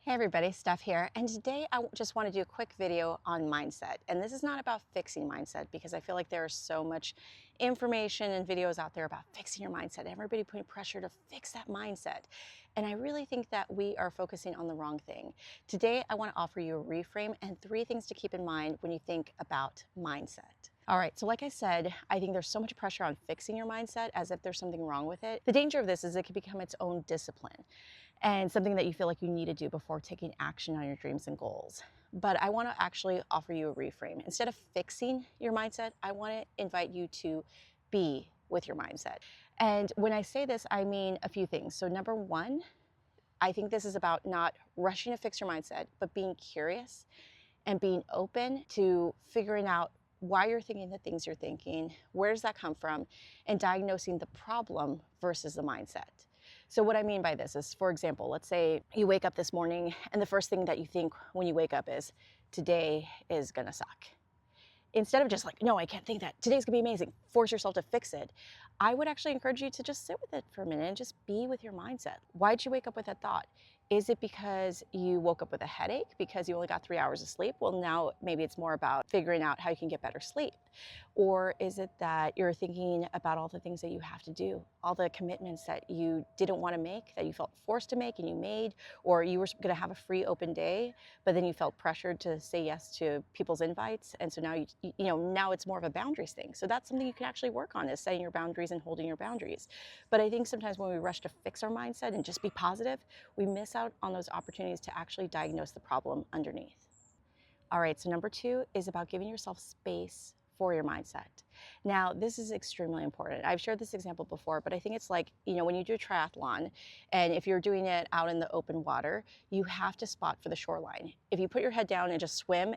Hey everybody, Steph here, and today I just want to do a quick video on mindset. And this is not about fixing mindset because I feel like there is so much information and videos out there about fixing your mindset. Everybody putting pressure to fix that mindset. And I really think that we are focusing on the wrong thing. Today I want to offer you a reframe and 3 things to keep in mind when you think about mindset. All right, so like I said, I think there's so much pressure on fixing your mindset as if there's something wrong with it. The danger of this is it can become its own discipline and something that you feel like you need to do before taking action on your dreams and goals. But I want to actually offer you a reframe. Instead of fixing your mindset, I want to invite you to be with your mindset. And when I say this, I mean a few things. So number one, I think this is about not rushing to fix your mindset, but being curious and being open to figuring out why you're thinking the things you're thinking, where does that come from, and diagnosing the problem versus the mindset. So what I mean by this is, for example, let's say you wake up this morning and the first thing that you think when you wake up is, today is gonna suck. Instead of just like, no, I can't think that, today's gonna be amazing, force yourself to fix it, I would actually encourage you to just sit with it for a minute and just be with your mindset. Why'd you wake up with that thought? Is it because you woke up with a headache because you only got 3 hours of sleep? Well, now maybe it's more about figuring out how you can get better sleep. Or is it that you're thinking about all the things that you have to do, all the commitments that you didn't want to make, that you felt forced to make and you made, or you were going to have a free open day, but then you felt pressured to say yes to people's invites. And so now now it's more of a boundaries thing. So that's something you can actually work on, is setting your boundaries and holding your boundaries. But I think sometimes when we rush to fix our mindset and just be positive, we miss out on those opportunities to actually diagnose the problem underneath. All right, so number 2 is about giving yourself space for your mindset. Now, this is extremely important. I've shared this example before, but I think it's like, when you do a triathlon, and if you're doing it out in the open water, you have to spot for the shoreline. If you put your head down and just swim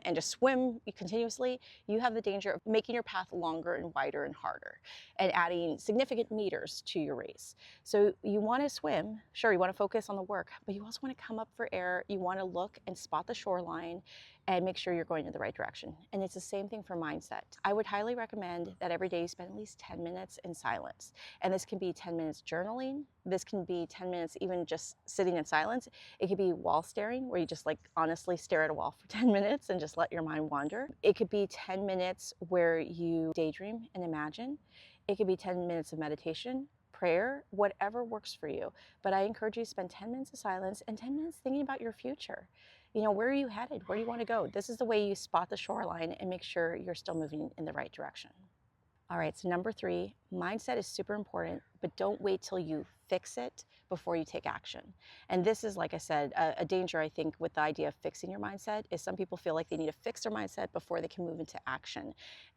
continuously, you have the danger of making your path longer and wider and harder and adding significant meters to your race. So you want to swim, sure, you want to focus on the work, but you also want to come up for air. You want to look and spot the shoreline and make sure you're going in the right direction. And it's the same thing for mindset. I would highly recommend that every day you spend at least 10 minutes in silence. And this can be 10 minutes journaling. This can be 10 minutes even just sitting in silence. It could be wall staring, where you just honestly stare at a wall for 10 minutes and just let your mind wander. It could be 10 minutes where you daydream and imagine. It could be 10 minutes of meditation, prayer, whatever works for you. But I encourage you to spend 10 minutes of silence and 10 minutes thinking about your future. Where are you headed? Where do you want to go? This is the way you spot the shoreline and make sure you're still moving in the right direction. All right, so number 3, mindset is super important, but don't wait till you fix it before you take action. And this is, like I said, a danger, I think, with the idea of fixing your mindset is some people feel like they need to fix their mindset before they can move into action.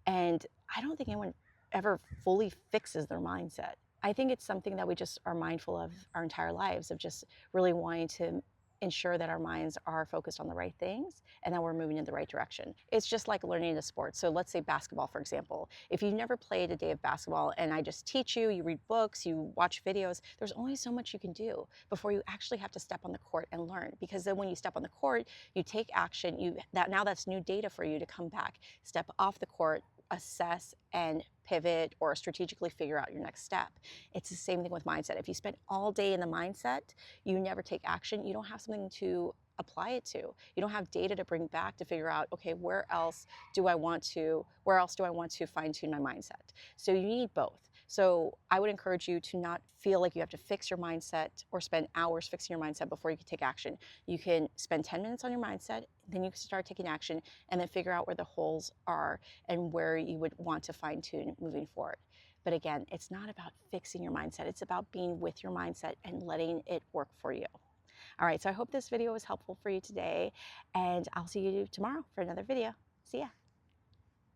And I don't think anyone ever fully fixes their mindset. I think it's something that we just are mindful of our entire lives, of just really wanting to ensure that our minds are focused on the right things and that we're moving in the right direction. It's just like learning a sport. So let's say basketball, for example. If you've never played a day of basketball and I just teach you, you read books, you watch videos, there's only so much you can do before you actually have to step on the court and learn. Because then when you step on the court, you take action, now that's new data for you to come back, step off the court, assess and pivot or strategically figure out your next step. It's the same thing with mindset. If you spend all day in the mindset, you never take action, you don't have something to apply it to. You don't have data to bring back to figure out, okay, where else do I want to fine tune my mindset? So you need both. So I would encourage you to not feel like you have to fix your mindset or spend hours fixing your mindset before you can take action. You can spend 10 minutes on your mindset, then you can start taking action and then figure out where the holes are and where you would want to fine tune moving forward. But again, it's not about fixing your mindset. It's about being with your mindset and letting it work for you. All right, so I hope this video was helpful for you today, and I'll see you tomorrow for another video. See ya.